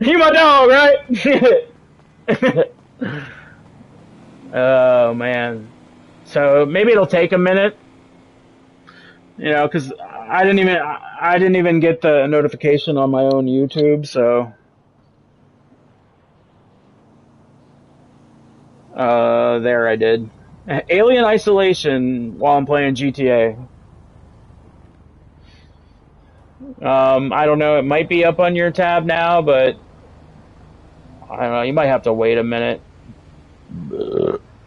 You my dog, right? Oh man. So maybe it'll take a minute, because I didn't even get the notification on my own YouTube. So there I did. Alien Isolation while I'm playing GTA. I don't know. It might be up on your tab now, but I don't know. You might have to wait a minute.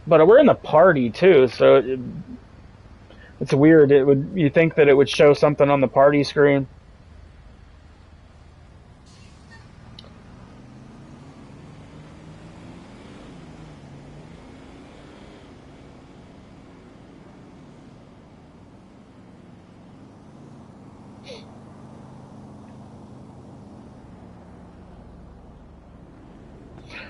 But we're in the party too, so it's weird. You think that it would show something on the party screen?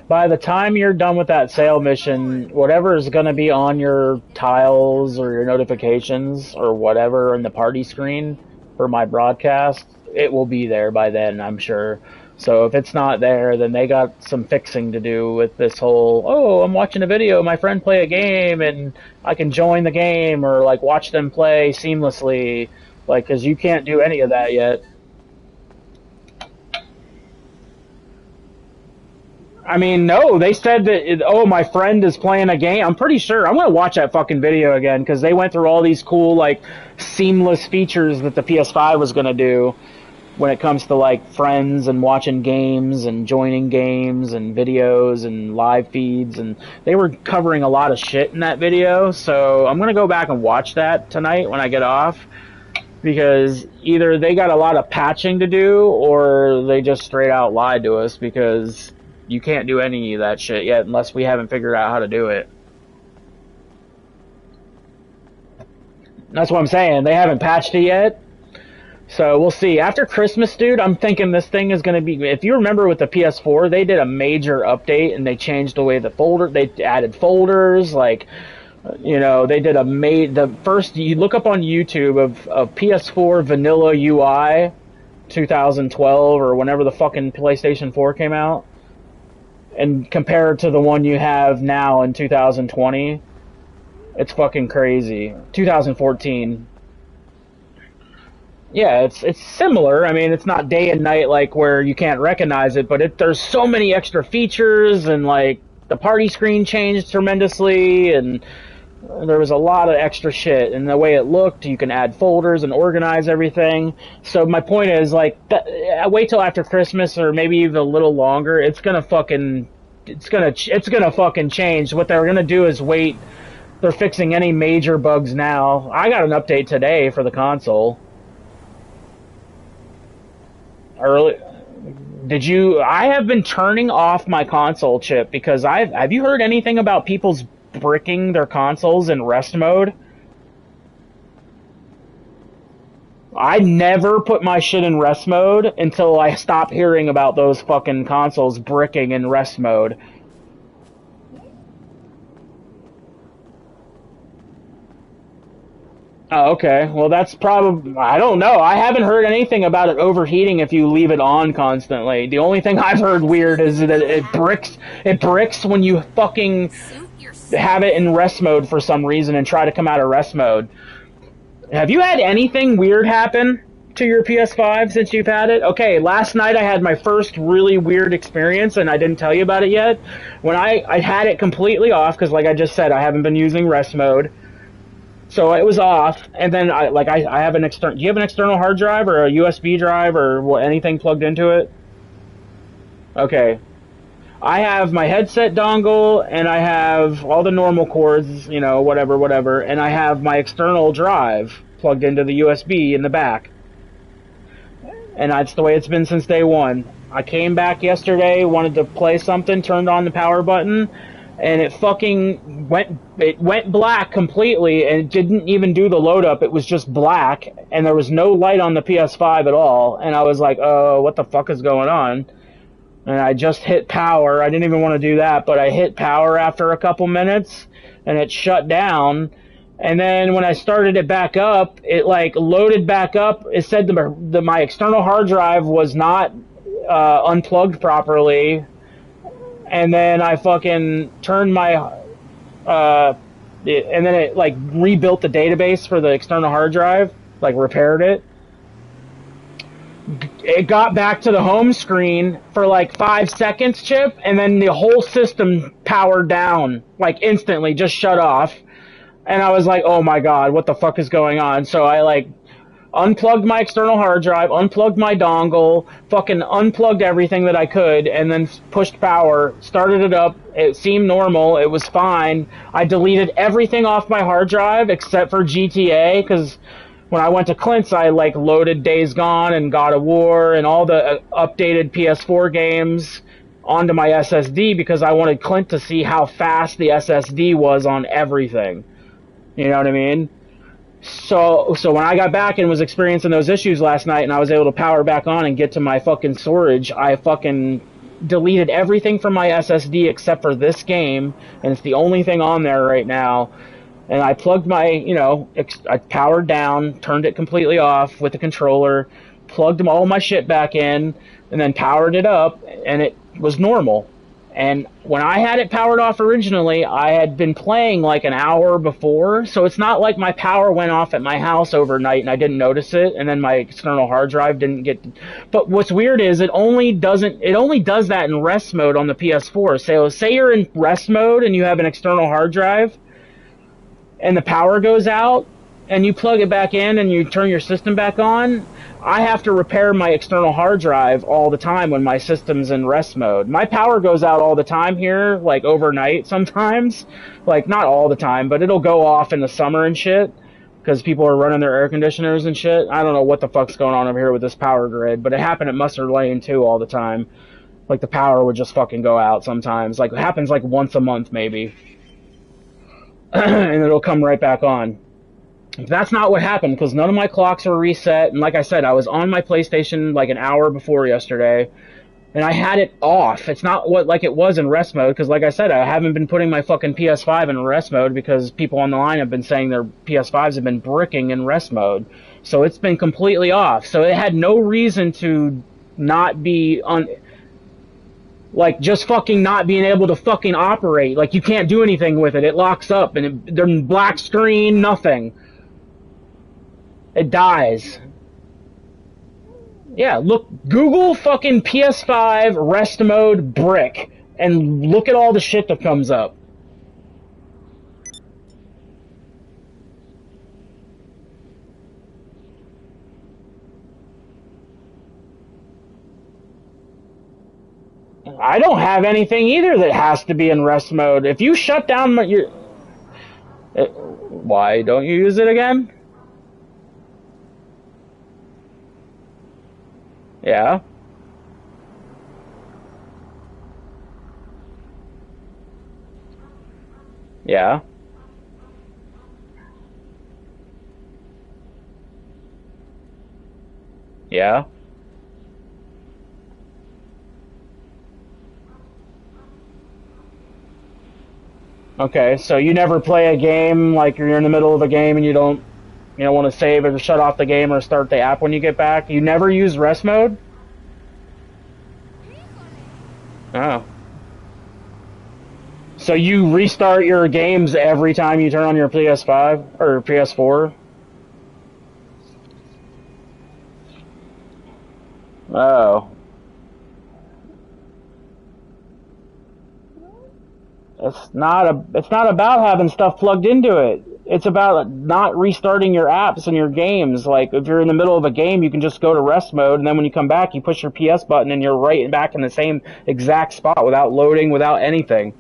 By the time you're done with that sale mission, whatever is going to be on your tiles or your notifications or whatever in the party screen for my broadcast, it will be there by then, I'm sure. So if it's not there, then they got some fixing to do with this whole, oh, I'm watching a video, my friend play a game, and I can join the game or like watch them play seamlessly, like, because you can't do any of that yet. I mean, no, they said that, oh, my friend is playing a game. I'm pretty sure. I'm going to watch that fucking video again because they went through all these cool, like, seamless features that the PS5 was going to do when it comes to, like, friends and watching games and joining games and videos and live feeds. And they were covering a lot of shit in that video. So I'm going to go back and watch that tonight when I get off because either they got a lot of patching to do or they just straight out lied to us because you can't do any of that shit yet unless we haven't figured out how to do it. That's what I'm saying. They haven't patched it yet. So we'll see. After Christmas, dude, I'm thinking this thing is going to be... If you remember with the PS4, they did a major update and they changed the way they added folders, like... they did the first... You look up on YouTube of PS4 vanilla UI 2012 or whenever the fucking PlayStation 4 came out. And compared to the one you have now in 2020, it's fucking crazy. 2014. Yeah, it's similar. I mean, it's not day and night like where you can't recognize it, but there's so many extra features and like the party screen changed tremendously and there was a lot of extra shit, and the way it looked, you can add folders and organize everything. So my point is, like, wait till after Christmas or maybe even a little longer. It's gonna fucking change. What they're gonna do is wait. They're fixing any major bugs now. I got an update today for the console. Early. I have been turning off my console chip because have you heard anything about people's bricking their consoles in rest mode? I never put my shit in rest mode until I stopped hearing about those fucking consoles bricking in rest mode. Oh, okay. Well, that's probably... I don't know. I haven't heard anything about it overheating if you leave it on constantly. The only thing I've heard weird is that it bricks. It bricks when you fucking have it in rest mode for some reason and try to come out of rest mode. Have you had anything weird happen to your PS5 since you've had it? Okay, last night I had my first really weird experience, and I didn't tell you about it yet. When I had it completely off, because like I just said, I haven't been using rest mode. So it was off, and then I have an external... Do you have an external hard drive or a USB drive or anything plugged into it? Okay. I have my headset dongle, and I have all the normal cords, whatever, and I have my external drive plugged into the USB in the back. And that's the way it's been since day one. I came back yesterday, wanted to play something, turned on the power button, and it fucking went black completely, and it didn't even do the load up. It was just black, and there was no light on the PS5 at all, and I was like, oh, what the fuck is going on? And I just hit power. I didn't even want to do that, but I hit power after a couple minutes, and it shut down, And then when I started it back up, it like loaded back up. It said my external hard drive was not unplugged properly, and then I fucking turned my and then it like rebuilt the database for the external hard drive, like repaired it. It got back to the home screen for like 5 seconds, Chip, and then the whole system powered down like instantly, just shut off. And I was like, oh my god, what the fuck is going on? So I like unplugged my external hard drive, unplugged my dongle, fucking unplugged everything that I could, and then pushed power, started it up. It seemed normal. It was fine. I deleted everything off my hard drive except for GTA, because when I went to Clint's, I like loaded Days Gone and God of War and all the updated PS4 games onto my SSD because I wanted Clint to see how fast the SSD was on everything. You know what I mean? So when I got back and was experiencing those issues last night and I was able to power back on and get to my fucking storage, I fucking deleted everything from my SSD except for this game, and it's the only thing on there right now. And I plugged my, I powered down, turned it completely off with the controller, plugged all my shit back in, and then powered it up, and it was normal. And when I had it powered off originally, I had been playing like an hour before, so it's not like my power went off at my house overnight and I didn't notice it, and then my external hard drive didn't get... But what's weird is it only does that in rest mode on the PS4. So say you're in rest mode and you have an external hard drive, and the power goes out, and you plug it back in and you turn your system back on, I have to repair my external hard drive all the time when my system's in rest mode. My power goes out all the time here, like overnight sometimes. Like, not all the time, but it'll go off in the summer and shit, because people are running their air conditioners and shit. I don't know what the fuck's going on over here with this power grid, but it happened at Mustard Lane too all the time. Like, the power would just fucking go out sometimes. Like, it happens like once a month maybe. And it'll come right back on. That's not what happened, because none of my clocks were reset, and like I said, I was on my PlayStation like an hour before yesterday, and I had it off. It's not like it was in rest mode, because like I said, I haven't been putting my fucking PS5 in rest mode, because people on the line have been saying their PS5s have been bricking in rest mode, so it's been completely off. So it had no reason to not be like, just fucking not being able to fucking operate. Like, you can't do anything with it. It locks up, and there's black screen, nothing. It dies. Yeah, look, Google fucking PS5 rest mode brick, and look at all the shit that comes up. I don't have anything either that has to be in rest mode. If you shut down your... Why don't you use it again? Yeah. Yeah. Yeah. Okay, so you never play a game, like you're in the middle of a game and you don't want to save or shut off the game or start the app when you get back? You never use rest mode? Oh. So you restart your games every time you turn on your PS5 or PS4? Oh. It's not about having stuff plugged into it. It's about not restarting your apps and your games. Like, if you're in the middle of a game, you can just go to rest mode, and then when you come back, you push your PS button, and you're right back in the same exact spot without loading, without anything.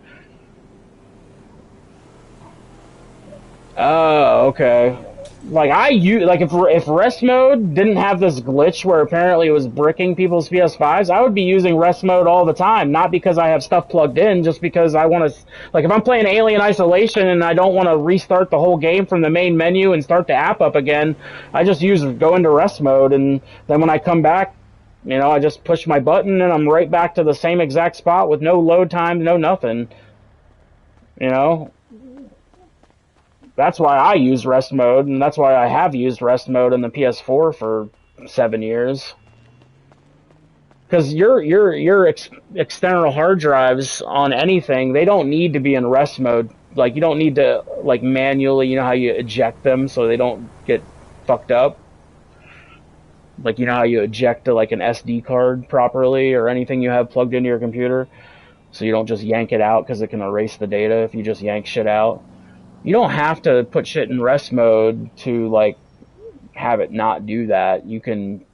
Oh, okay. Like, if rest mode didn't have this glitch where apparently it was bricking people's PS5s, I would be using rest mode all the time. Not because I have stuff plugged in, just because I want to, like, if I'm playing Alien Isolation and I don't want to restart the whole game from the main menu and start the app up again, I just go into rest mode, and then when I come back, I just push my button and I'm right back to the same exact spot with no load time, no nothing. You know? That's why I use rest mode, and that's why I have used rest mode in the PS4 for 7 years. Because your external hard drives on anything, they don't need to be in rest mode. Like, you don't need to, like, manually, you know how you eject them so they don't get fucked up? Like, you know how you eject to, like, an SD card properly or anything you have plugged into your computer? So you don't just yank it out because it can erase the data if you just yank shit out. You don't have to put shit in rest mode to, like, have it not do that. You can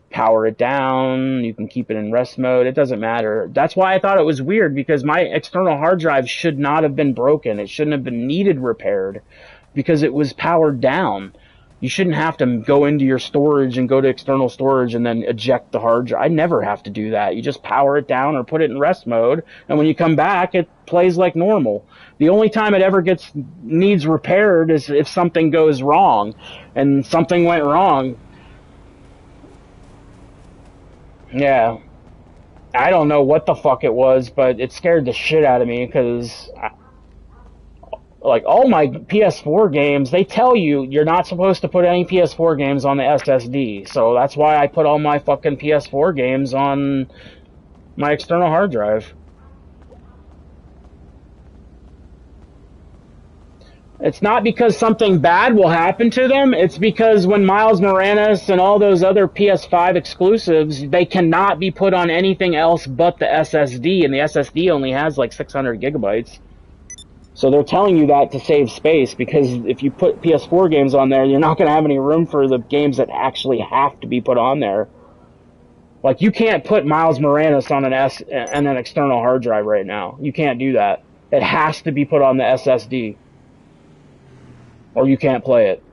power it down, you can keep it in rest mode, it doesn't matter. That's why I thought it was weird, because my external hard drive should not have been broken. It shouldn't have been needed repaired because it was powered down. You shouldn't have to go into your storage and go to external storage and then eject the hard drive. I never have to do that. You just power it down or put it in rest mode, and when you come back, it plays like normal. The only time it ever needs repaired is if something goes wrong, and something went wrong. Yeah. I don't know what the fuck it was, but it scared the shit out of me because, like, all my PS4 games, they tell you you're not supposed to put any PS4 games on the SSD. So that's why I put all my fucking PS4 games on my external hard drive. It's not because something bad will happen to them. It's because when Miles Morales and all those other PS5 exclusives, they cannot be put on anything else but the SSD, and the SSD only has like 600 gigabytes. So they're telling you that to save space, because if you put PS4 games on there, you're not going to have any room for the games that actually have to be put on there. Like, you can't put Miles Morales on an external hard drive right now. You can't do that. It has to be put on the SSD, or you can't play it.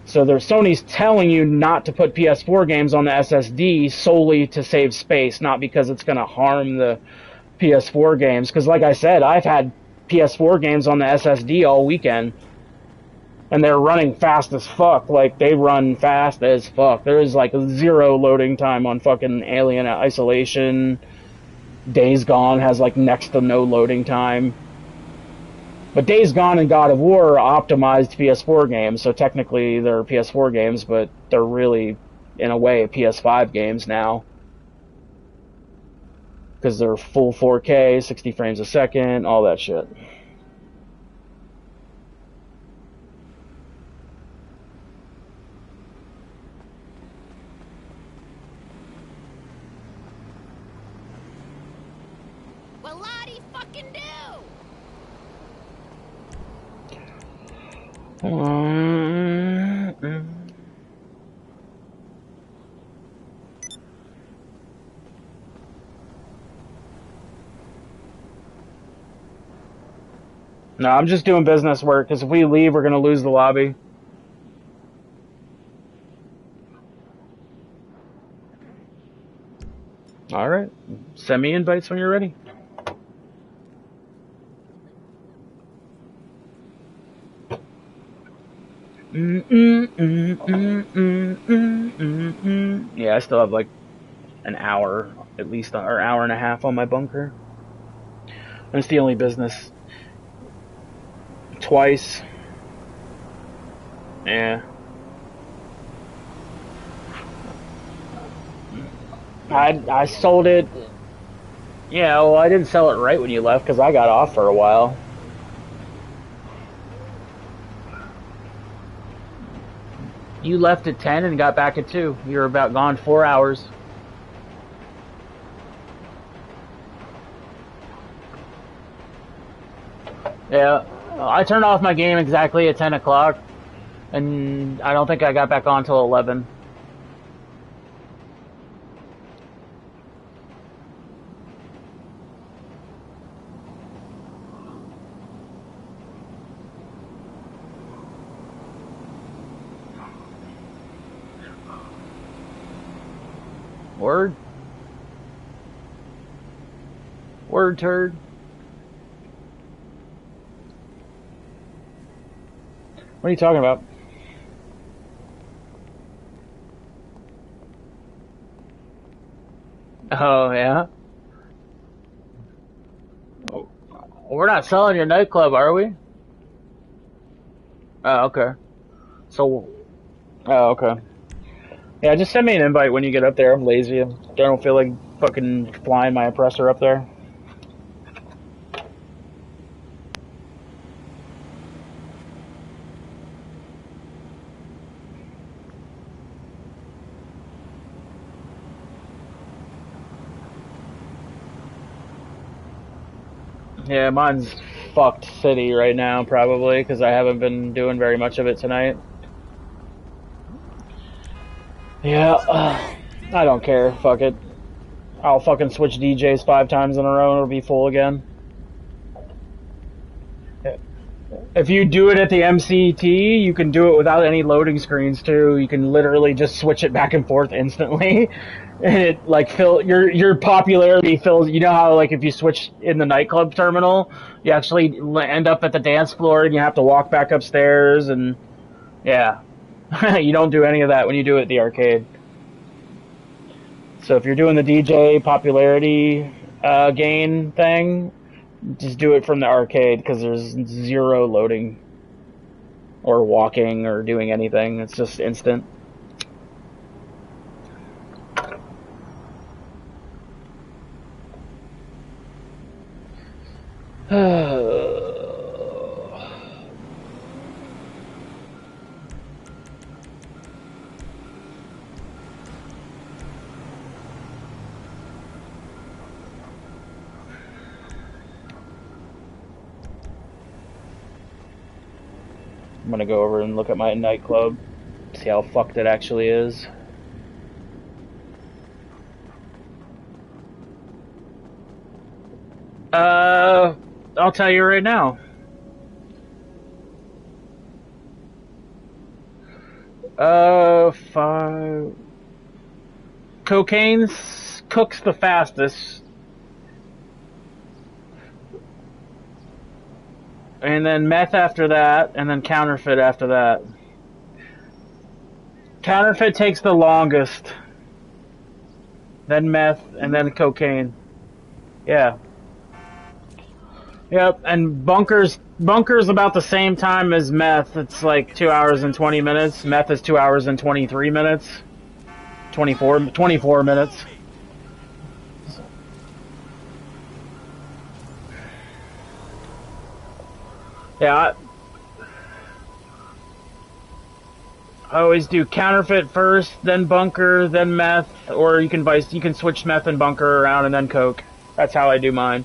So Sony's telling you not to put PS4 games on the SSD solely to save space, not because it's going to harm the PS4 games. Because like I said, I've had PS4 games on the SSD all weekend, and they're running fast as fuck. Like, they run fast as fuck. There is like zero loading time on fucking Alien Isolation. Days Gone has like next to no loading time. But Days Gone and God of War are optimized PS4 games, so technically they're PS4 games, but they're really, in a way, PS5 games now. Because they're full 4K, 60 frames a second, all that shit. Well, Lottie fucking do! No, I'm just doing business work, because if we leave, we're going to lose the lobby. Alright. Send me invites when you're ready. Yeah, I still have like an hour, at least, or hour and a half on my bunker. And it's the only business. Twice. Yeah. I sold it. Yeah, well, I didn't sell it right when you left because I got off for a while. You left at 10 and got back at 2. You were about gone 4 hours. Yeah, I turned off my game exactly at 10 o'clock, and I don't think I got back on till 11. Word? Word turd? What are you talking about? Oh, yeah? Oh, we're not selling your nightclub, are we? Oh, okay. So, oh, okay. Yeah, just send me an invite when you get up there. I'm lazy. I don't feel like fucking flying my oppressor up there. Yeah, mine's fucked city right now, probably, because I haven't been doing very much of it tonight. Yeah, I don't care. Fuck it. I'll fucking switch DJs 5 times in a row and it'll be full again. If you do it at the MCT, you can do it without any loading screens too. You can literally just switch it back and forth instantly, and it like fill your popularity fills. You know how like if you switch in the nightclub terminal, you actually end up at the dance floor and you have to walk back upstairs and yeah, you don't do any of that when you do it at the arcade. So if you're doing the DJ popularity gain thing, just do it from the arcade because there's zero loading or walking or doing anything. It's just instant. I'm gonna go over and look at my nightclub, see how fucked it actually is. Uh, I'll tell you right now. Five. Cocaine cooks the fastest, and then meth after that, and then counterfeit after that. Counterfeit takes the longest, then meth, and then cocaine. Yeah. Yep, and bunkers about the same time as meth. It's like 2 hours and 20 minutes. Meth is 2 hours and 23 minutes. 24 minutes. Yeah, I always do counterfeit first, then bunker, then meth, or you can switch meth and bunker around and then coke. That's how I do mine.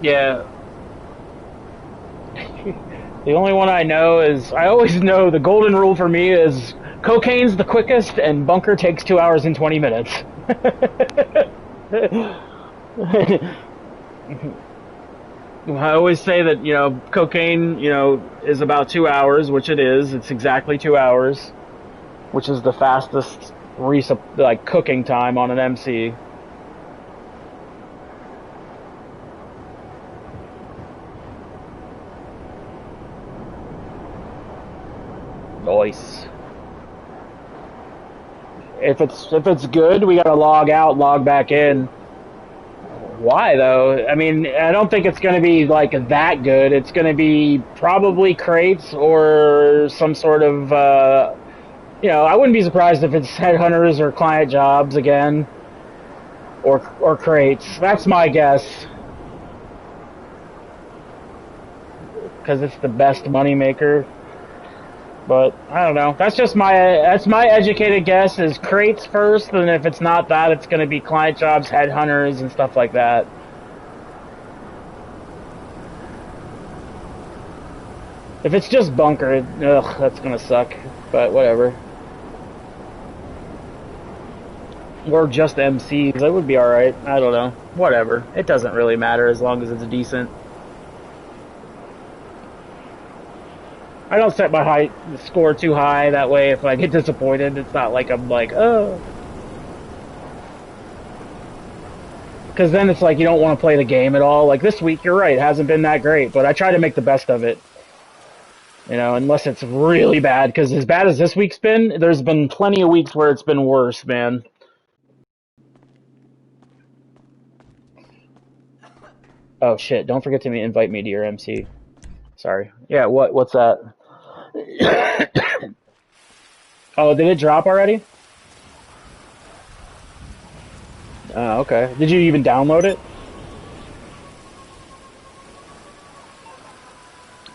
Yeah. The only one I know is I always know the golden rule for me is cocaine's the quickest and bunker takes 2 hours and 20 minutes. I always say that cocaine is about 2 hours, which it is. It's exactly 2 hours, which is the fastest like cooking time on an MC. Nice. If it's good, we gotta log out, log back in. Why though? I mean, I don't think it's going to be like that good. It's going to be probably crates or some sort of, I wouldn't be surprised if it's headhunters or client jobs again, or crates. That's my guess, because it's the best moneymaker. But I don't know. That's my educated guess is crates first, and if it's not that, it's going to be client jobs, headhunters, and stuff like that. If it's just bunker, ugh, that's gonna suck. But whatever. Or just MCs, that would be alright. I don't know. Whatever. It doesn't really matter as long as it's decent. I don't set my score too high. That way, if I get disappointed, it's not like I'm like, oh. Because then it's like you don't want to play the game at all. Like this week, you're right, it hasn't been that great, but I try to make the best of it. Unless it's really bad. Because as bad as this week's been, there's been plenty of weeks where it's been worse, man. Oh shit! Don't forget to invite me to your MC. Sorry. Yeah. What's that? Oh, did it drop already? Oh, okay. Did you even download it?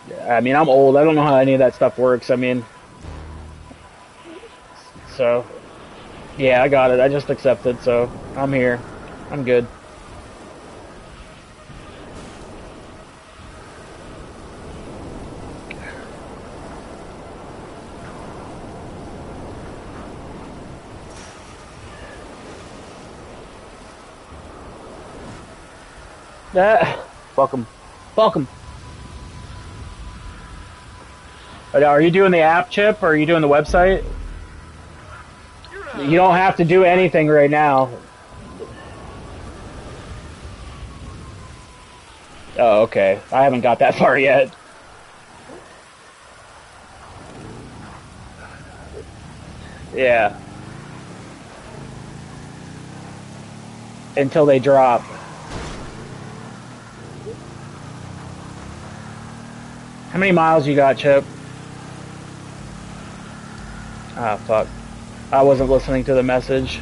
Yeah, I mean, I'm old. I don't know how any of that stuff works. I mean, so yeah, I got it. I just accepted, so I'm here. I'm good. Ah, fuck 'em. Fuck 'em. Are you doing the app, Chip, or are you doing the website? You don't have to do anything right now. Oh, okay. I haven't got that far yet. Yeah. Until they drop. How many miles you got, Chip? Ah, fuck. I wasn't listening to the message.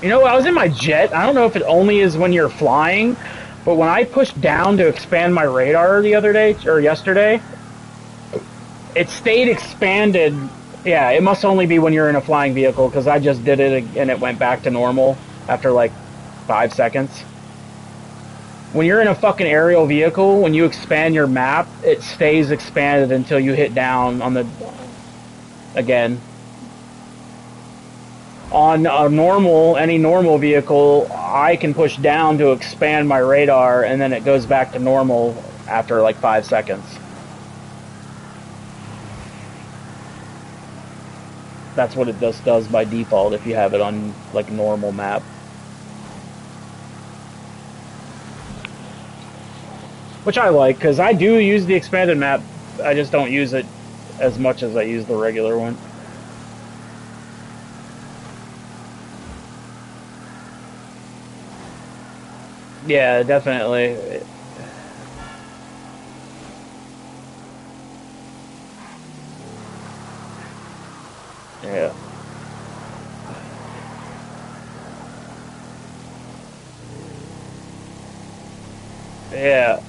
You know, I was in my jet. I don't know if it only is when you're flying, but when I pushed down to expand my radar the other day, or yesterday, it stayed expanded. Yeah, it must only be when you're in a flying vehicle, because I just did it and it went back to normal after like 5 seconds. When you're in a fucking aerial vehicle, when you expand your map, it stays expanded until you hit down on the... again. On a normal, any normal vehicle, I can push down to expand my radar, and then it goes back to normal after like 5 seconds. That's what it just does by default if you have it on like normal map. Which I like, because I do use the expanded map, I just don't use it as much as I use the regular one. Yeah, definitely. Yeah. Yeah.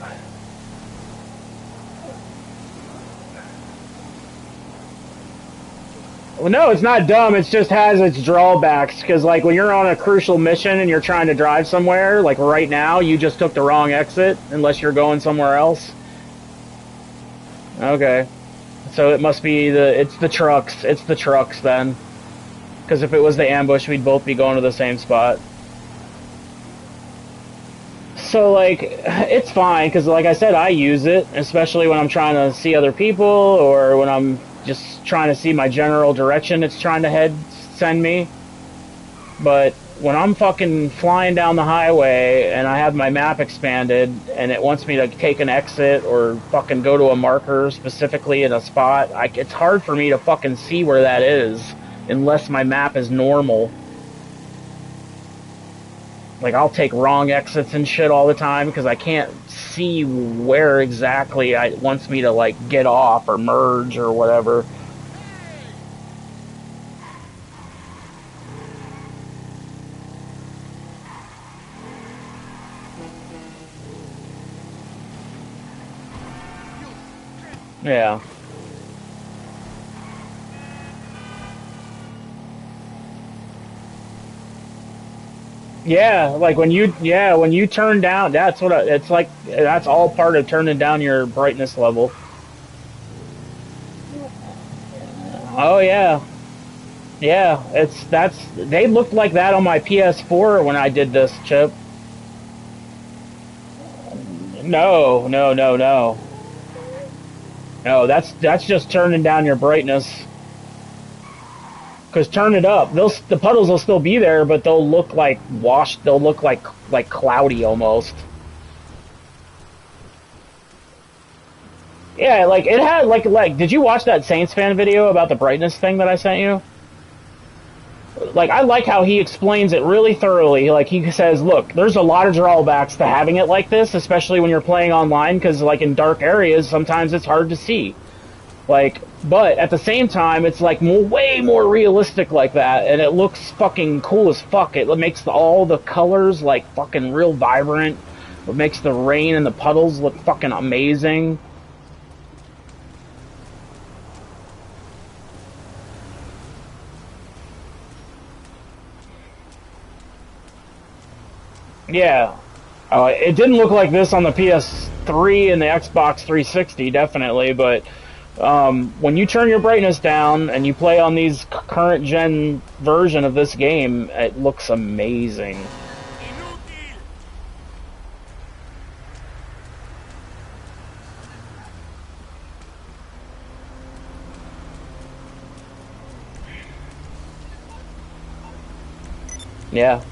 Well, no, it's not dumb. It just has its drawbacks. Because, like, when you're on a crucial mission and you're trying to drive somewhere, like right now, you just took the wrong exit, unless you're going somewhere else. Okay. So it must be it's the trucks. It's the trucks then. Because if it was the ambush, we'd both be going to the same spot. So, like, it's fine, because, like I said, I use it, especially when I'm trying to see other people, or when I'm just trying to see my general direction it's trying to send me. But when I'm fucking flying down the highway, and I have my map expanded, and it wants me to take an exit, or fucking go to a marker specifically in a spot, it's hard for me to fucking see where that is, unless my map is normal. Like, I'll take wrong exits and shit all the time because I can't see where exactly it wants me to, like, get off or merge or whatever. Yeah. Yeah, like when you turn down, it's like, that's all part of turning down your brightness level. Oh yeah. Yeah, they looked like that on my PS4 when I did this, Chip. No, no, no, no. No, that's just turning down your brightness. Because turn it up, the puddles will still be there, but they'll look like washed. They'll look like cloudy almost. Yeah, like it had like. Did you watch that Saints fan video about the brightness thing that I sent you? like, I like how he explains it really thoroughly. Like, he says, look, there's a lot of drawbacks to having it like this, especially when you're playing online, because, like, in dark areas, sometimes it's hard to see. Like, but at the same time, it's, like, way more realistic like that, and it looks fucking cool as fuck. It makes all the colors, like, fucking real vibrant. It makes the rain and the puddles look fucking amazing. Yeah. It didn't look like this on the PS3 and the Xbox 360, definitely, but when you turn your brightness down and you play on these current gen version of this game, it looks amazing. Yeah.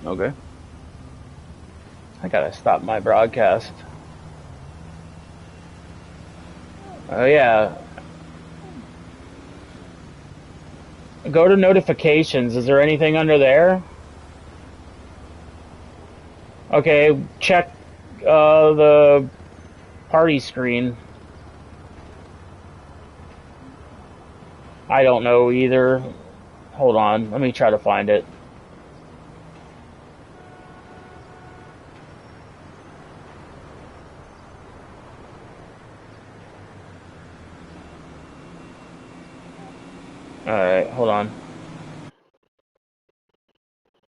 Okay. I gotta stop my broadcast. Oh yeah. Go to notifications. Is there anything under there? Okay, check the party screen. I don't know either. Hold on, let me try to find it. Alright, hold on.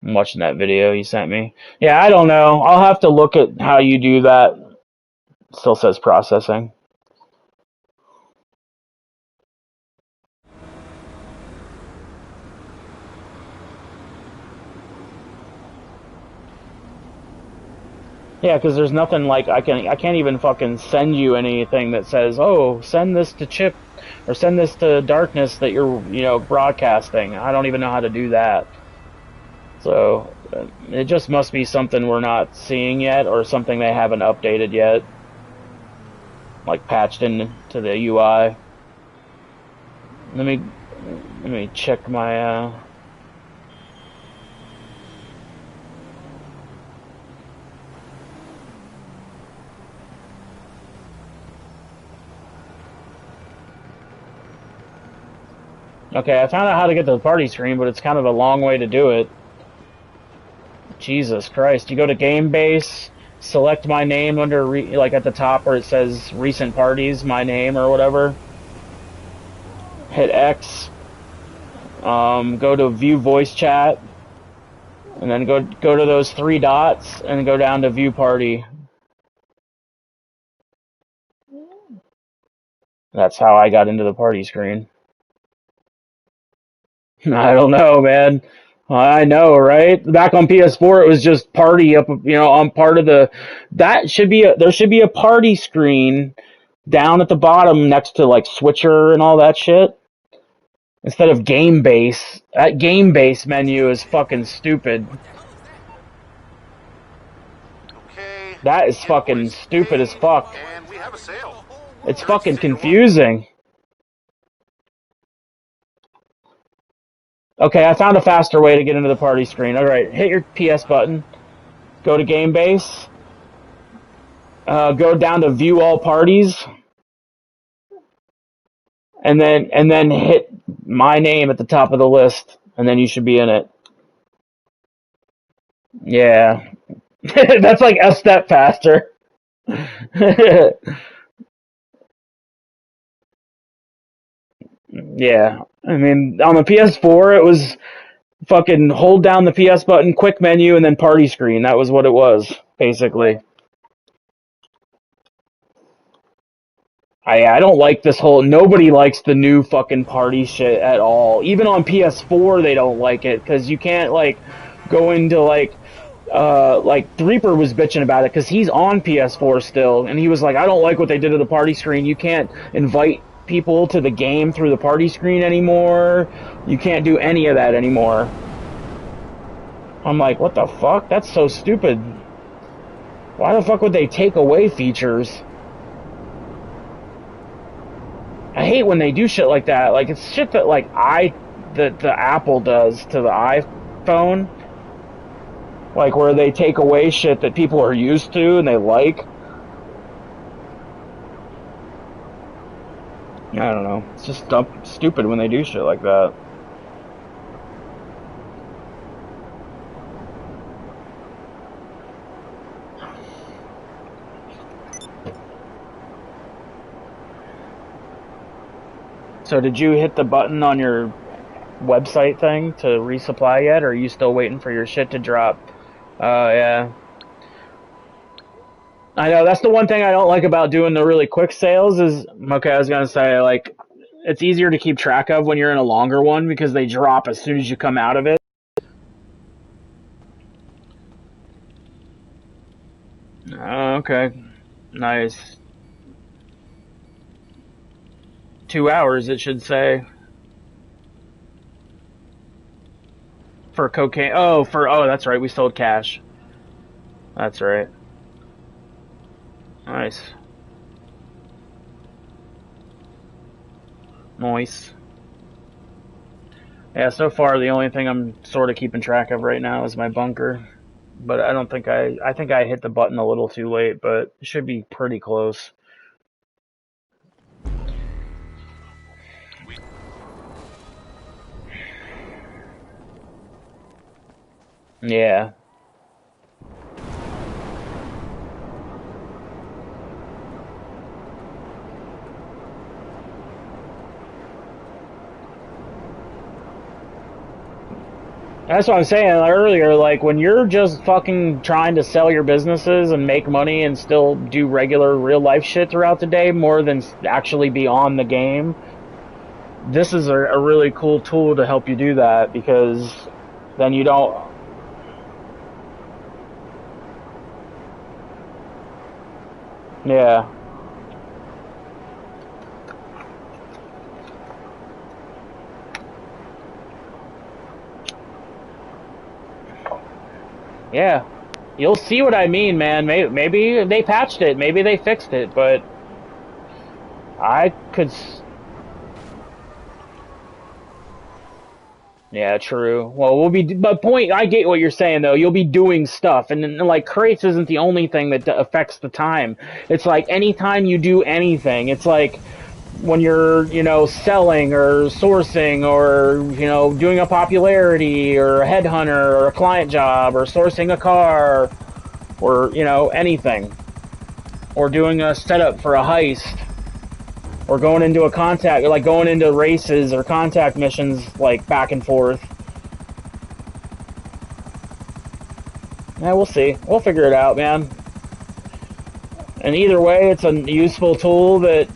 I'm watching that video you sent me. Yeah, I don't know. I'll have to look at how you do that. Still says processing. Yeah, because there's nothing like I can't even fucking send you anything that says, oh, send this to Chip or send this to Darkness that you're broadcasting. I don't even know how to do that. So it just must be something we're not seeing yet, or something they haven't updated yet, like patched into the UI. Let me check my. Okay, I found out how to get to the party screen, but it's kind of a long way to do it. Jesus Christ. You go to Game Base, select my name under, like at the top where it says Recent Parties, my name or whatever. Hit X. Go to View Voice Chat. And then go to those three dots and go down to View Party. That's how I got into the party screen. I don't know, man. I know, right? Back on PS4, it was just party up, on part of the. There should be a party screen down at the bottom next to like Switcher and all that shit. Instead of Game Base. That Game Base menu is fucking stupid. Okay. That is fucking stupid as fuck. And we have a sale. It's fucking confusing. Okay, I found a faster way to get into the party screen. Alright, hit your PS button. Go to Game Base. Go down to View All Parties. And then hit my name at the top of the list. And then you should be in it. Yeah. That's like a step faster. Yeah. I mean, on the PS4, it was fucking hold down the PS button, quick menu, and then party screen. That was what it was, basically. I don't like this whole. Nobody likes the new fucking party shit at all. Even on PS4, they don't like it because you can't like go into like Reaper was bitching about it because he's on PS4 still, and he was like, I don't like what they did to the party screen. You can't invite people to the game through the party screen anymore. You can't do any of that anymore. I'm like, what the fuck? That's so stupid. Why the fuck would they take away features? I hate when they do shit like that. Like, it's shit that, like, that the Apple does to the iPhone. Like, where they take away shit that people are used to and they like. I don't know. It's just stupid when they do shit like that. So did you hit the button on your website thing to resupply yet, or are you still waiting for your shit to drop? Oh, yeah. I know, that's the one thing I don't like about doing the really quick sales is, okay, I was gonna say, like, it's easier to keep track of when you're in a longer one because they drop as soon as you come out of it. Oh, okay. Nice. 2 hours, it should say. For cocaine. Oh, that's right, we sold cash. That's right. Nice. Nice. Yeah, so far the only thing I'm sort of keeping track of right now is my bunker. But I don't think I think I hit the button a little too late, but it should be pretty close. Yeah. That's what I'm saying earlier, like when you're just fucking trying to sell your businesses and make money and still do regular real life shit throughout the day more than actually be on the game, this is a really cool tool to help you do that because then you don't. Yeah. Yeah. You'll see what I mean, man. Maybe they patched it, maybe they fixed it, but I could. Yeah, true. Well, but I get what you're saying though. You'll be doing stuff, and then, like crates isn't the only thing that affects the time. It's like anytime you do anything, it's like when you're, selling or sourcing or, doing a popularity or a headhunter or a client job or sourcing a car or, anything or doing a setup for a heist or going into a contact, like going into races or contact missions, like back and forth. Yeah, we'll see. We'll figure it out, man. And either way, it's a useful tool that,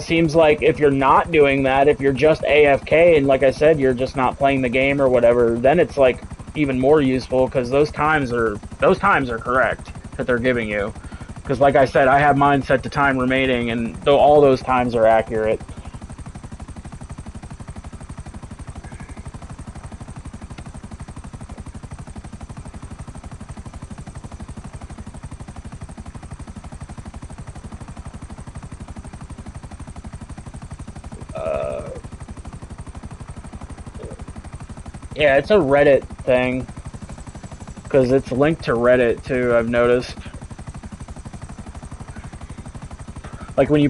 seems like if you're not doing that, if you're just AFK and like I said, you're just not playing the game or whatever, then it's like even more useful because those times are correct that they're giving you. Because like I said, I have mine set to time remaining and though all those times are accurate. Yeah, it's a Reddit thing. Because it's linked to Reddit too, I've noticed. Like when you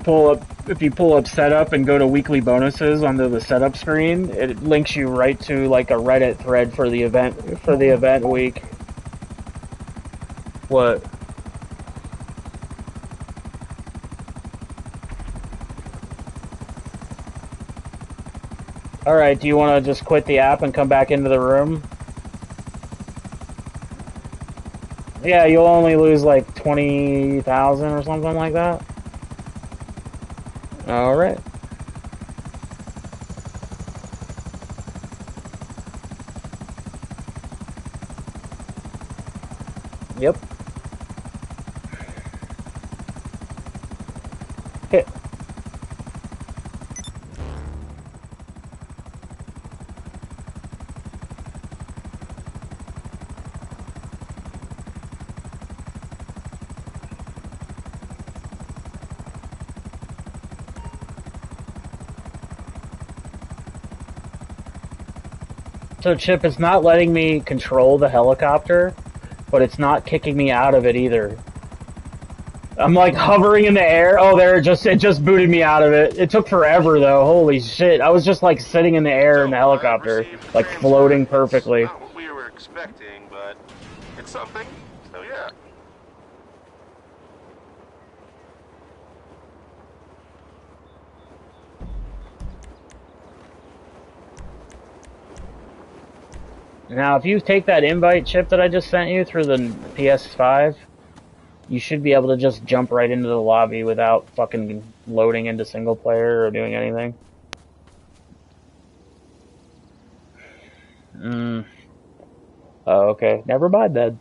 if you pull up setup and go to weekly bonuses under the setup screen, it links you right to like a Reddit thread for the event week. What? Alright, do you want to just quit the app and come back into the room? Yeah, you'll only lose like 20,000 or something like that. Alright. Yep. Hit. So, Chip, it's not letting me control the helicopter, but it's not kicking me out of it either. I'm like hovering in the air. Oh, it just booted me out of it. It took forever though. Holy shit! I was just like sitting in the air in the helicopter, like floating perfectly. Not what we were expecting, but it's something. So yeah. Now, if you take that invite chip that I just sent you through the PS5, you should be able to just jump right into the lobby without fucking loading into single player or doing anything. Oh, okay. Never mind then.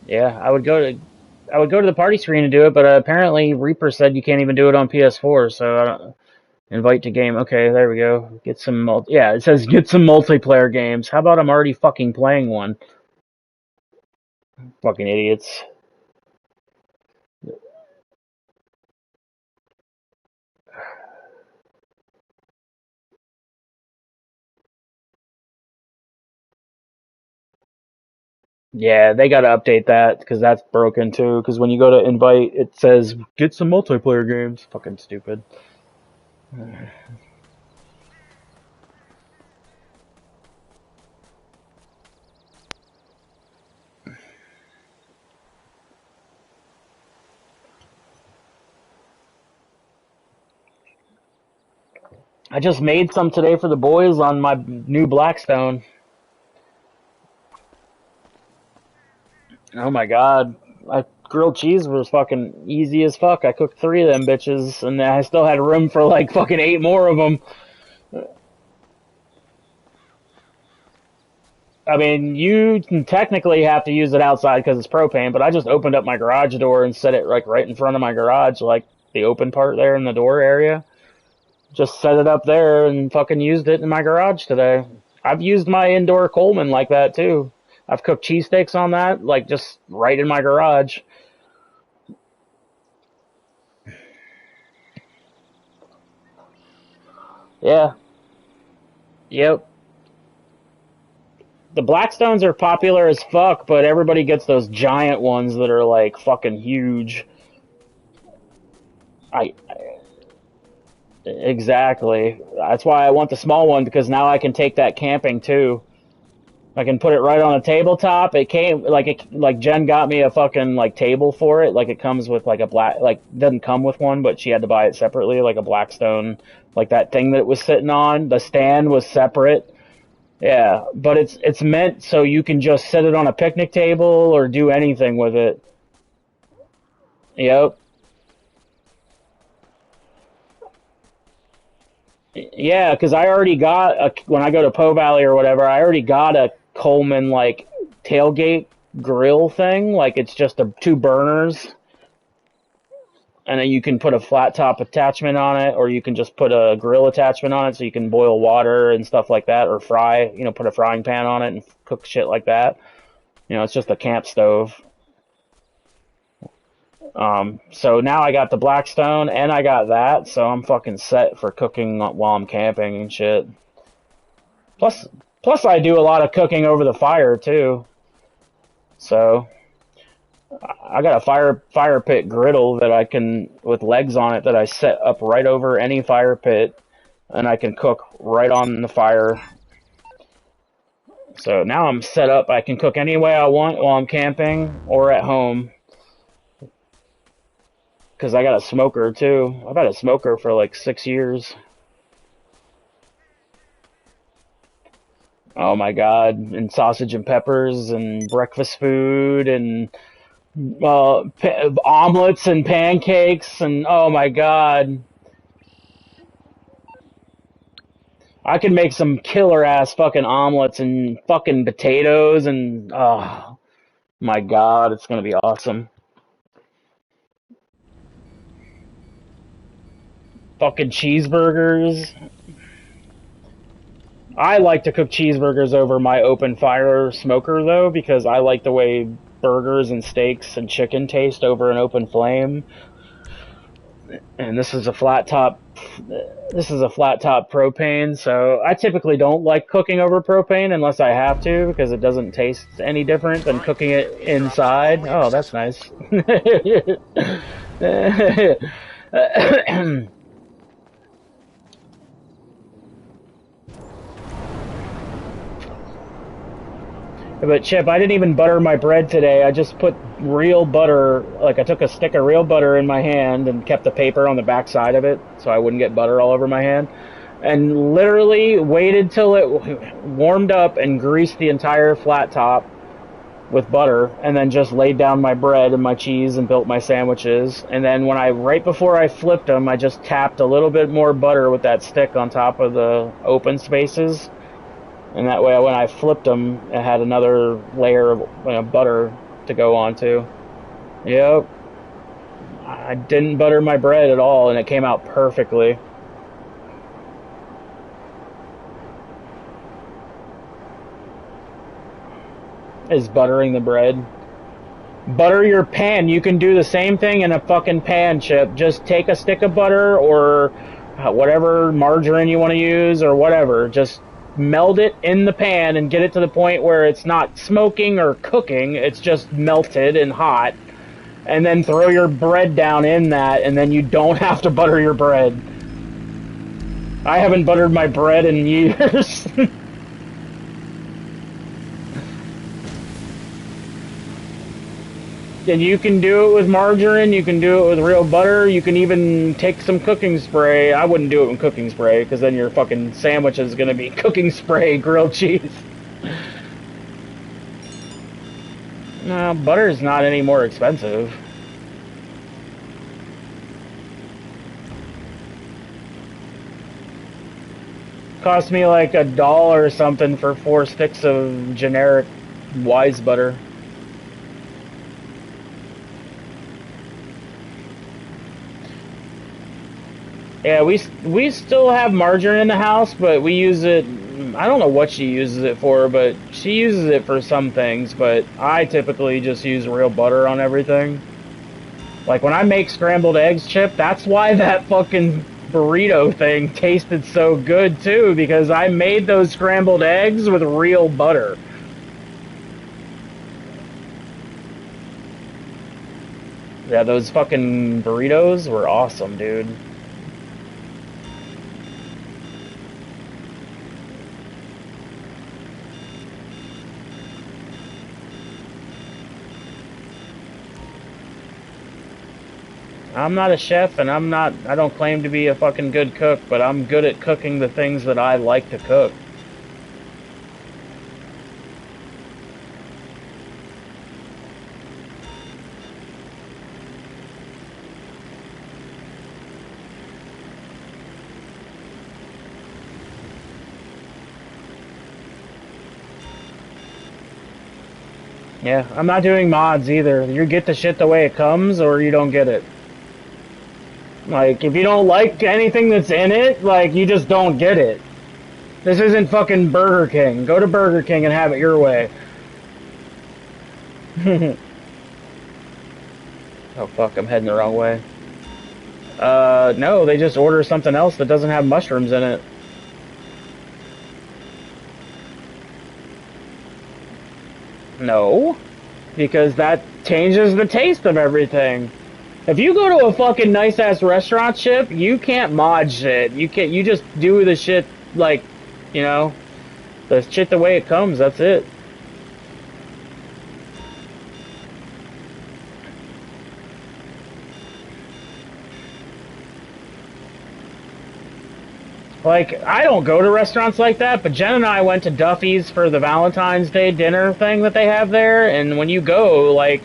Yeah, I would go to the party screen to do it, but apparently Reaper said you can't even do it on PS4, so I don't invite to game. Okay, there we go. Get some yeah, it says get some multiplayer games. How about I'm already fucking playing one? Fucking idiots. Yeah, they gotta update that because that's broken too. Because when you go to invite, it says get some multiplayer games. Fucking stupid. I just made some today for the boys on my new Blackstone. Oh my god. Grilled cheese was fucking easy as fuck. I cooked 3 of them bitches, and I still had room for like fucking 8 more of them. I mean, you can technically have to use it outside because it's propane, but I just opened up my garage door and set it like right in front of my garage, like the open part there in the door area. Just set it up there and fucking used it in my garage today. I've used my indoor Coleman like that too. I've cooked cheesesteaks on that, like just right in my garage. Yeah. Yep. The Blackstones are popular as fuck, but everybody gets those giant ones that are like fucking huge. I exactly. That's why I want the small one because now I can take that camping too. I can put it right on a tabletop. Like Jen got me a fucking like table for it. Like it comes with like a black like doesn't come with one, but she had to buy it separately, like a Blackstone, like that thing that it was sitting on. The stand was separate. Yeah, but it's meant so you can just set it on a picnic table or do anything with it. Yep. Yeah, because I already got when I go to Po Valley or whatever, I already got a Coleman like tailgate grill thing. Like it's just 2 burners, and then you can put a flat top attachment on it, or you can just put a grill attachment on it, so you can boil water and stuff like that, or fry. Put a frying pan on it and cook shit like that. It's just a camp stove. So now I got the Blackstone and I got that, so I'm fucking set for cooking while I'm camping and shit. Plus, plus I do a lot of cooking over the fire too. So I got a fire pit griddle that I can with legs on it that I set up right over any fire pit, and I can cook right on the fire. So now I'm set up. I can cook any way I want while I'm camping or at home. Because I got a smoker too. I've had a smoker for like 6 years. Oh my god, and sausage and peppers and breakfast food and omelets and pancakes and oh my god. I could make some killer ass fucking omelets and fucking potatoes and oh my god, it's gonna be awesome. Fucking cheeseburgers. I like to cook cheeseburgers over my open fire smoker though, because I like the way burgers and steaks and chicken taste over an open flame. And this is a flat top. This is a flat top propane, so I typically don't like cooking over propane unless I have to because it doesn't taste any different than cooking it inside. Oh, that's nice. But Chip, I didn't even butter my bread today. I just put real butter, like I took a stick of real butter in my hand and kept the paper on the back side of it so I wouldn't get butter all over my hand. And literally waited till it warmed up and greased the entire flat top with butter, and then just laid down my bread and my cheese and built my sandwiches. And then right before I flipped them, I just tapped a little bit more butter with that stick on top of the open spaces. And that way, when I flipped them, it had another layer of butter to go onto. Yep. I didn't butter my bread at all, and it came out perfectly. Is buttering the bread. Butter your pan. You can do the same thing in a fucking pan, Chip. Just take a stick of butter or whatever margarine you want to use or whatever. Just meld it in the pan and get it to the point where it's not smoking or cooking, it's just melted and hot, and then throw your bread down in that, and then you don't have to butter your bread. I haven't buttered my bread in years. And you can do it with margarine, you can do it with real butter, you can even take some cooking spray. I wouldn't do it with cooking spray, because then your fucking sandwich is going to be cooking spray grilled cheese. No, butter's not any more expensive. Cost me like $1 or something for 4 sticks of generic Wise butter. Yeah, we still have margarine in the house, but we use it. I don't know what she uses it for, but she uses it for some things. But I typically just use real butter on everything. Like when I make scrambled eggs, Chip, that's why that fucking burrito thing tasted so good too, because I made those scrambled eggs with real butter. Yeah, those fucking burritos were awesome, dude. I'm not a chef, and I don't claim to be a fucking good cook, but I'm good at cooking the things that I like to cook. Yeah, I'm not doing mods either. You get the shit the way it comes, or you don't get it. Like, if you don't like anything that's in it, like, you just don't get it. This isn't fucking Burger King. Go to Burger King and have it your way. Oh, fuck, I'm heading the wrong way. No, they just order something else that doesn't have mushrooms in it. No, because that changes the taste of everything. If you go to a fucking nice-ass restaurant, Chip, you can't mod shit. You just do the shit, like, you know, the shit the way it comes, that's it. Like, I don't go to restaurants like that, but Jen and I went to Duffy's for the Valentine's Day dinner thing that they have there, and when you go, like,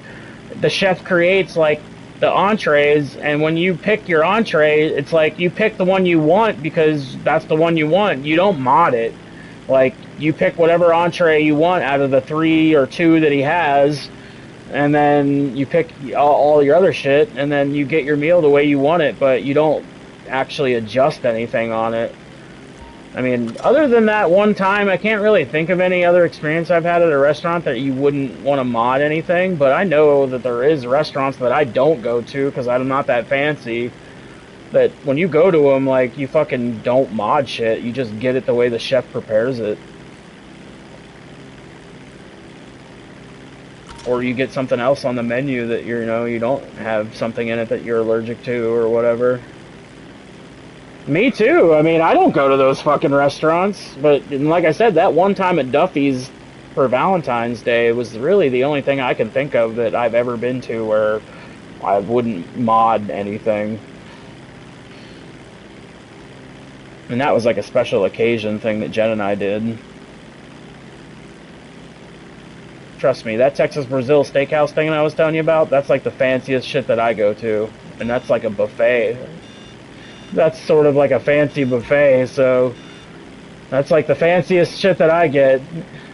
the chef creates, like, the entrees, and when you pick your entree, it's like you pick the one you want because that's the one you want. You don't mod it. Like, you pick whatever entree you want out of the 3 or 2 that he has, and then you pick all your other shit, and then you get your meal the way you want it, but you don't actually adjust anything on it. I mean, other than that one time, I can't really think of any other experience I've had at a restaurant that you wouldn't want to mod anything, but I know that there is restaurants that I don't go to because I'm not that fancy. that when you go to them, like, you fucking don't mod shit. You just get it the way the chef prepares it. Or you get something else on the menu that you know you don't have something in it that you're allergic to or whatever. Me too. I mean, I don't go to those fucking restaurants, but like I said, that one time at Duffy's for Valentine's Day was really the only thing I can think of that I've ever been to where I wouldn't mod anything. And that was like a special occasion thing that Jen and I did. Trust me, that Texas Brazil Steakhouse thing I was telling you about, that's like the fanciest shit that I go to. And that's like a buffet. That's sort of like a fancy buffet, so that's like the fanciest shit that I get.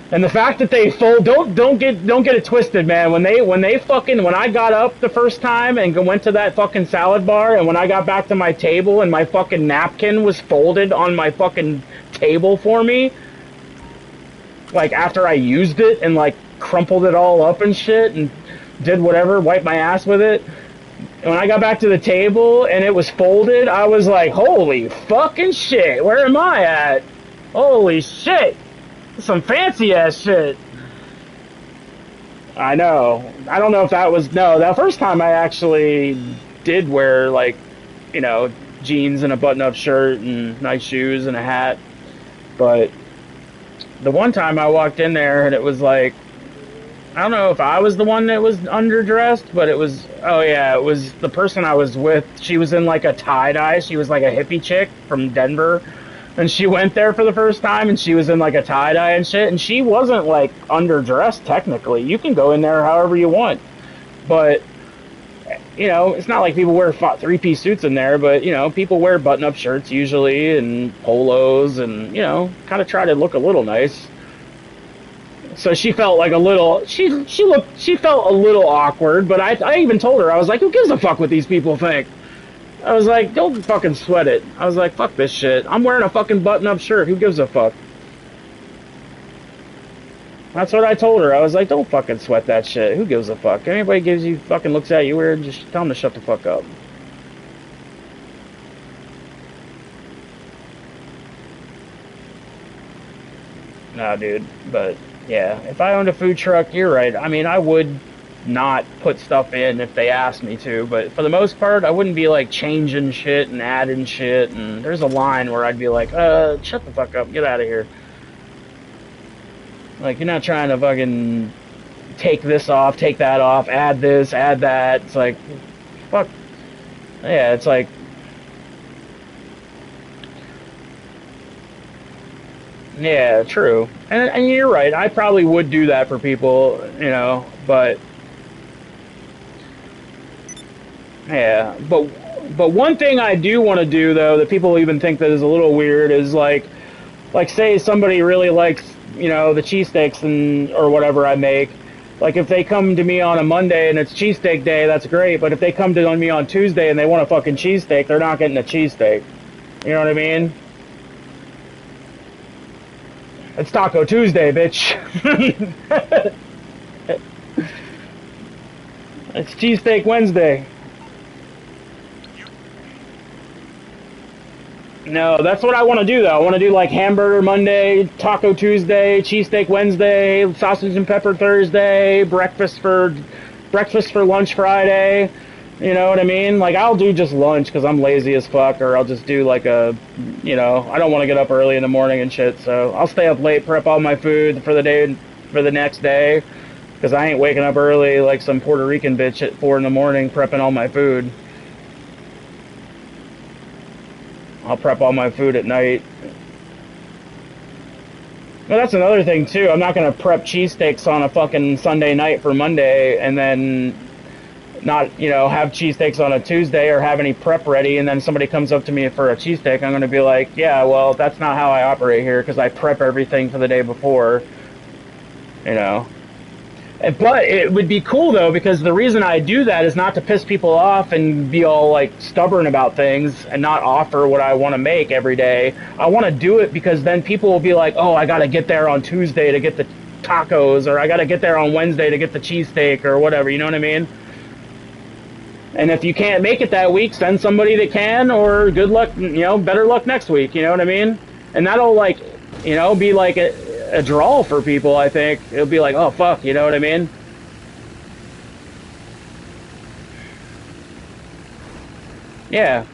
And the fact that they fold, don't get it twisted, man. When I got up the first time and went to that fucking salad bar, and when I got back to my table and my fucking napkin was folded on my fucking table for me, like after I used it and like crumpled it all up and shit and did whatever, wiped my ass with it. And when I got back to the table and it was folded, I was like, holy fucking shit, where am I at? Holy shit. Some fancy ass shit. I know. I don't know if that was... No, that first time I actually did wear, like, you know, jeans and a button-up shirt and nice shoes and a hat. But the one time I walked in there and it was like... I don't know if I was the one that was underdressed, but it was... Oh, yeah, it was the person I was with. She was in, like, a tie-dye. She was, like, a hippie chick from Denver. And she went there for the first time, and she was in, like, a tie-dye and shit. And she wasn't, like, underdressed, technically. You can go in there however you want. But, you know, it's not like people wear three-piece suits in there. But, you know, people wear button-up shirts usually and polos and, you know, kind of try to look a little nice. So she felt like a little... She felt a little awkward. But I even told her, I was like, who gives a fuck what these people think? I was like, don't fucking sweat it. I was like, fuck this shit. I'm wearing a fucking button-up shirt. Who gives a fuck? That's what I told her. I was like, don't fucking sweat that shit. Who gives a fuck? If anybody fucking looks at you weird, just tell them to shut the fuck up. Nah, dude. But, yeah. If I owned a food truck, you're right. I mean, I would not put stuff in if they asked me to, but for the most part I wouldn't be like changing shit and adding shit, and there's a line where I'd be like, shut the fuck up, get out of here. Like, you're not trying to fucking take this off, take that off, add this, add that. It's like, fuck. Yeah, it's like, yeah, true. And you're right, I probably would do that for people, you know, but yeah, but one thing I do want to do, though, that people even think that is a little weird is, like say somebody really likes, you know, the cheesesteaks and or whatever I make. Like, if they come to me on a Monday and it's cheesesteak day, that's great. But if they come to me on Tuesday and they want a fucking cheesesteak, they're not getting a cheesesteak. You know what I mean? It's Taco Tuesday, bitch. It's Cheesesteak Wednesday. No, that's what I want to do, though. I want to do, like, Hamburger Monday, Taco Tuesday, Cheesesteak Wednesday, Sausage and Pepper Thursday, breakfast for lunch Friday. You know what I mean? Like, I'll do just lunch because I'm lazy as fuck, or I'll just do, like, you know, I don't want to get up early in the morning and shit, so I'll stay up late, prep all my food for the day, for the next day, because I ain't waking up early like some Puerto Rican bitch at 4 in the morning prepping all my food. I'll prep all my food at night. Well, that's another thing, too. I'm not going to prep cheesesteaks on a fucking Sunday night for Monday and then not, you know, have cheesesteaks on a Tuesday or have any prep ready, and then somebody comes up to me for a cheesesteak. I'm going to be like, yeah, well, that's not how I operate here because I prep everything for the day before, you know. But it would be cool, though, because the reason I do that is not to piss people off and be all, like, stubborn about things and not offer what I want to make every day. I want to do it because then people will be like, oh, I got to get there on Tuesday to get the tacos, or I got to get there on Wednesday to get the cheesesteak or whatever, you know what I mean? And if you can't make it that week, send somebody that can, or good luck, better luck next week, you know what I mean? And that'll, like, be like a draw for people, I think. It'll be like, oh, fuck, you know what I mean? Yeah.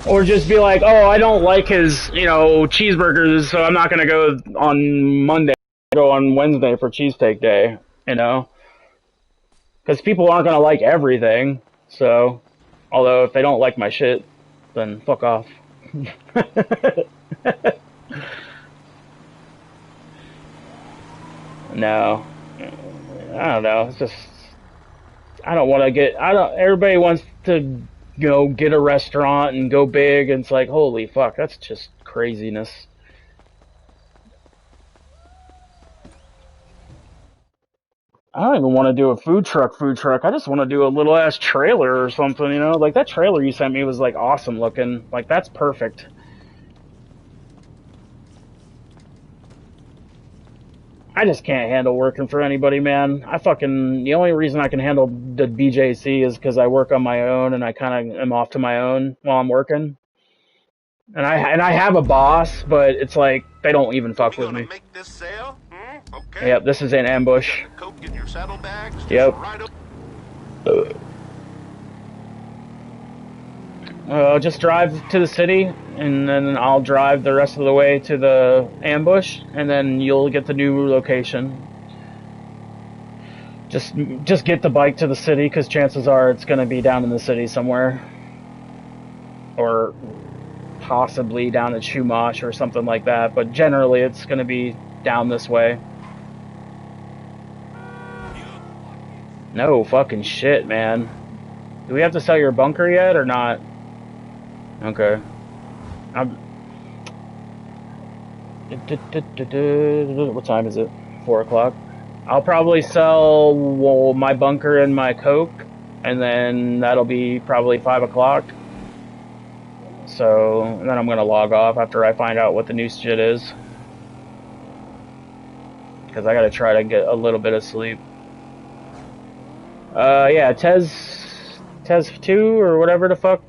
Or just be like, oh, I don't like his, cheeseburgers, so I'm not going to go on Monday. Go on Wednesday for cheesesteak day, Because people aren't going to like everything, so... Although, if they don't like my shit, then fuck off. No. I don't know, it's just... I don't want to get... Everybody wants to, get a restaurant and go big, and it's like, holy fuck, that's just craziness. I don't even want to do a food truck. I just want to do a little ass trailer or something, Like that trailer you sent me was like awesome looking. Like that's perfect. I just can't handle working for anybody, man. The only reason I can handle the BJC is because I work on my own and I kind of am off to my own while I'm working. And I have a boss, but it's like they don't even fuck with me. Make this sale? Okay. Yep, this is an ambush. Coke in your saddlebags. Yep. Just drive to the city, and then I'll drive the rest of the way to the ambush, and then you'll get the new location. Just get the bike to the city, because chances are it's going to be down in the city somewhere. Or possibly down at Chumash or something like that, but generally it's going to be down this way. No fucking shit, man. Do we have to sell your bunker yet or not? Okay. What time is it? 4 o'clock. I'll probably sell my bunker and my coke, and then that'll be probably 5 o'clock. So, and then I'm gonna log off after I find out what the new shit is. Because I gotta try to get a little bit of sleep. Yeah, Tez 2 or whatever the fuck.